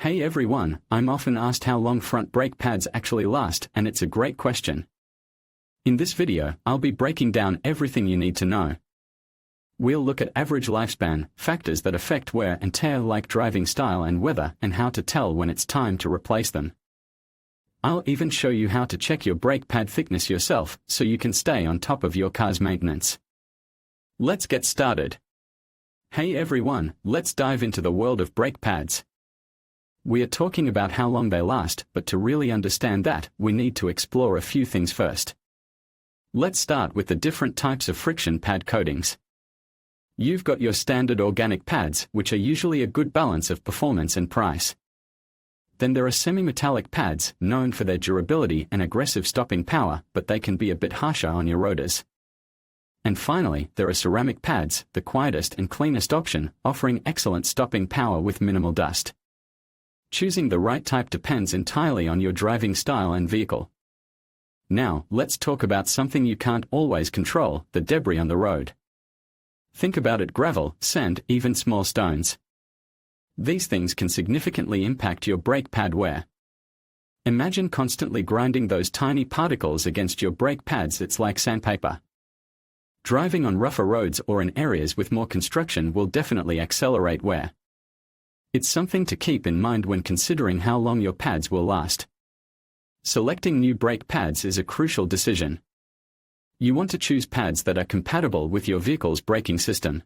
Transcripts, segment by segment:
Hey everyone, I'm often asked how long front brake pads actually last, and it's a great question. In this video, I'll be breaking down everything you need to know. We'll look at average lifespan, factors that affect wear and tear like driving style and weather, and how to tell when it's time to replace them. I'll even show you how to check your brake pad thickness yourself, so you can stay on top of your car's maintenance. Let's get started. Hey everyone, let's dive into the world of brake pads. We are talking about how long they last, but to really understand that, we need to explore a few things first. Let's start with the different types of friction pad coatings. You've got your standard organic pads, which are usually a good balance of performance and price. Then there are semi-metallic pads, known for their durability and aggressive stopping power, but they can be a bit harsher on your rotors. And finally, there are ceramic pads, the quietest and cleanest option, offering excellent stopping power with minimal dust. Choosing the right type depends entirely on your driving style and vehicle. Now, let's talk about something you can't always control, the debris on the road. Think about it: gravel, sand, even small stones. These things can significantly impact your brake pad wear. Imagine constantly grinding those tiny particles against your brake pads. It's like sandpaper. Driving on rougher roads or in areas with more construction will definitely accelerate wear. It's something to keep in mind when considering how long your pads will last. Selecting new brake pads is a crucial decision. You want to choose pads that are compatible with your vehicle's braking system.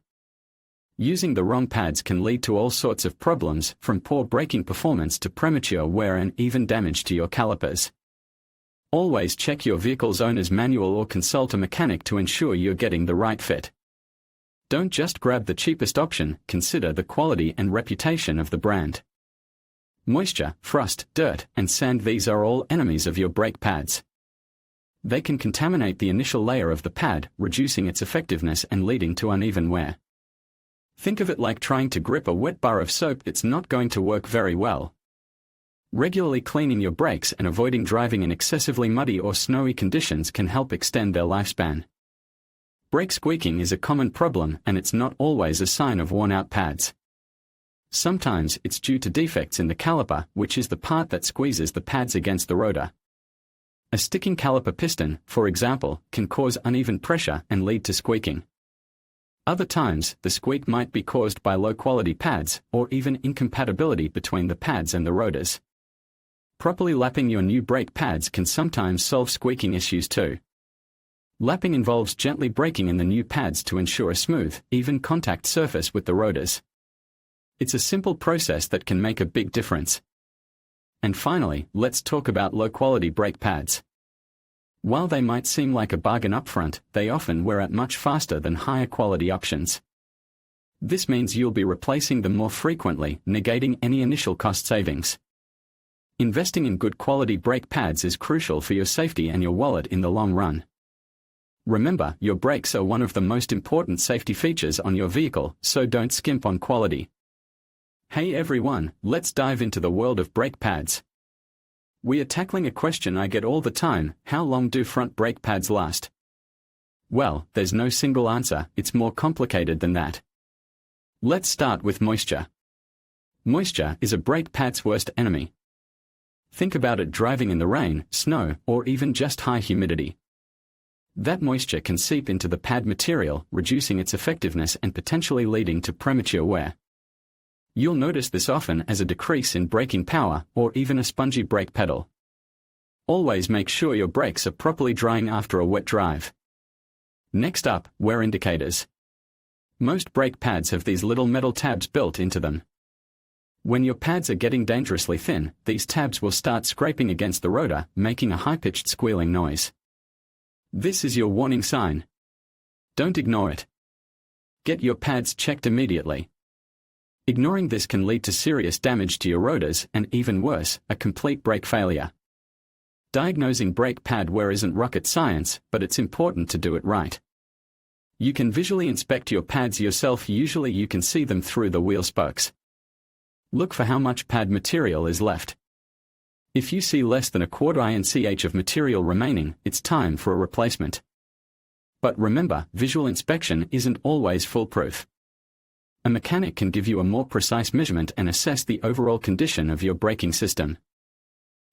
Using the wrong pads can lead to all sorts of problems, from poor braking performance to premature wear and even damage to your calipers. Always check your vehicle's owner's manual or consult a mechanic to ensure you're getting the right fit. Don't just grab the cheapest option, consider the quality and reputation of the brand. Moisture, frost, dirt, and sand: these are all enemies of your brake pads. They can contaminate the initial layer of the pad, reducing its effectiveness and leading to uneven wear. Think of it like trying to grip a wet bar of soap. It's not going to work very well. Regularly cleaning your brakes and avoiding driving in excessively muddy or snowy conditions can help extend their lifespan. Brake squeaking is a common problem, and it's not always a sign of worn-out pads. Sometimes it's due to defects in the caliper, which is the part that squeezes the pads against the rotor. A sticking caliper piston, for example, can cause uneven pressure and lead to squeaking. Other times, the squeak might be caused by low-quality pads, or even incompatibility between the pads and the rotors. Properly lapping your new brake pads can sometimes solve squeaking issues too. Lapping involves gently braking in the new pads to ensure a smooth, even contact surface with the rotors. It's a simple process that can make a big difference. And finally, let's talk about low-quality brake pads. While they might seem like a bargain upfront, they often wear out much faster than higher-quality options. This means you'll be replacing them more frequently, negating any initial cost savings. Investing in good quality brake pads is crucial for your safety and your wallet in the long run. Remember, your brakes are one of the most important safety features on your vehicle, so don't skimp on quality. Hey everyone, let's dive into the world of brake pads. We are tackling a question I get all the time: how long do front brake pads last? Well, there's no single answer, it's more complicated than that. Let's start with moisture. Moisture is a brake pad's worst enemy. Think about it: driving in the rain, snow, or even just high humidity. That moisture can seep into the pad material, reducing its effectiveness and potentially leading to premature wear. You'll notice this often as a decrease in braking power, or even a spongy brake pedal. Always make sure your brakes are properly drying after a wet drive. Next up, wear indicators. Most brake pads have these little metal tabs built into them. When your pads are getting dangerously thin, these tabs will start scraping against the rotor, making a high-pitched squealing noise. This is your warning sign. Don't ignore it. Get your pads checked immediately. Ignoring this can lead to serious damage to your rotors and, even worse, a complete brake failure. Diagnosing brake pad wear isn't rocket science, but it's important to do it right. You can visually inspect your pads yourself. Usually you can see them through the wheel spokes. Look for how much pad material is left. If you see less than a quarter inch of material remaining, it's time for a replacement. But remember, visual inspection isn't always foolproof. a mechanic can give you a more precise measurement and assess the overall condition of your braking system.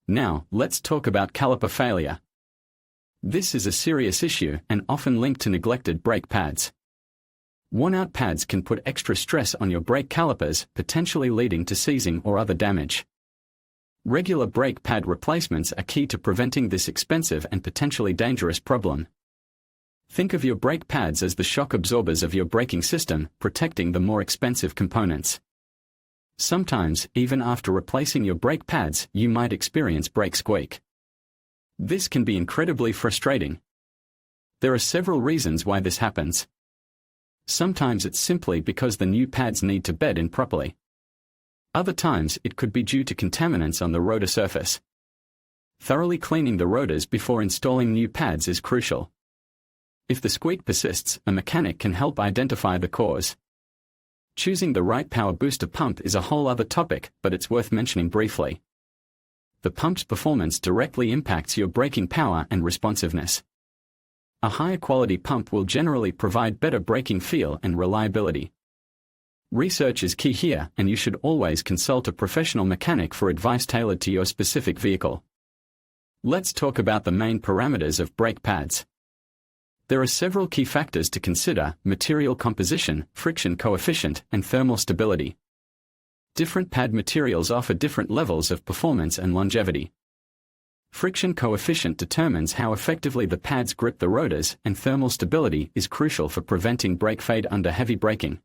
Now, let's talk about caliper failure. This is a serious issue and often linked to neglected brake pads. Worn-out pads can put extra stress on your brake calipers, potentially leading to seizing or other damage. Regular brake pad replacements are key to preventing this expensive and potentially dangerous problem. Think of your brake pads as the shock absorbers of your braking system, protecting the more expensive components. Sometimes, even after replacing your brake pads, you might experience brake squeak. This can be incredibly frustrating. There are several reasons why this happens. Sometimes it's simply because the new pads need to bed in properly. Other times it could be due to contaminants on the rotor surface. Thoroughly cleaning the rotors before installing new pads is crucial. If the squeak persists, a mechanic can help identify the cause. Choosing the right power booster pump is a whole other topic, but it's worth mentioning briefly. The pump's performance directly impacts your braking power and responsiveness. A higher quality pump will generally provide better braking feel and reliability. Research is key here, and you should always consult a professional mechanic for advice tailored to your specific vehicle. Let's talk about the main parameters of brake pads. There are several key factors to consider: material composition, friction coefficient, and thermal stability. Different pad materials offer different levels of performance and longevity. Friction coefficient determines how effectively the pads grip the rotors, and thermal stability is crucial for preventing brake fade under heavy braking.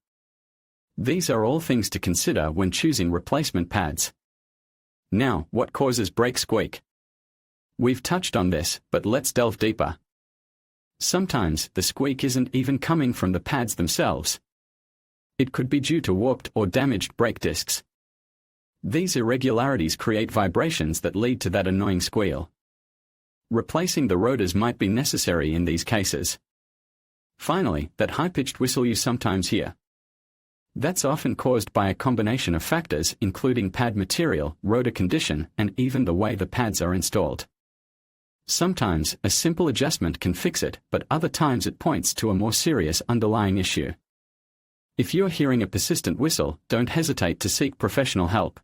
These are all things to consider when choosing replacement pads. Now, what causes brake squeak? We've touched on this, but let's delve deeper. Sometimes, the squeak isn't even coming from the pads themselves. It could be due to warped or damaged brake discs. These irregularities create vibrations that lead to that annoying squeal. Replacing the rotors might be necessary in these cases. Finally, that high-pitched whistle you sometimes hear. That's often caused by a combination of factors, including pad material, rotor condition, and even the way the pads are installed. Sometimes, a simple adjustment can fix it, but other times it points to a more serious underlying issue. If you're hearing a persistent whistle, don't hesitate to seek professional help.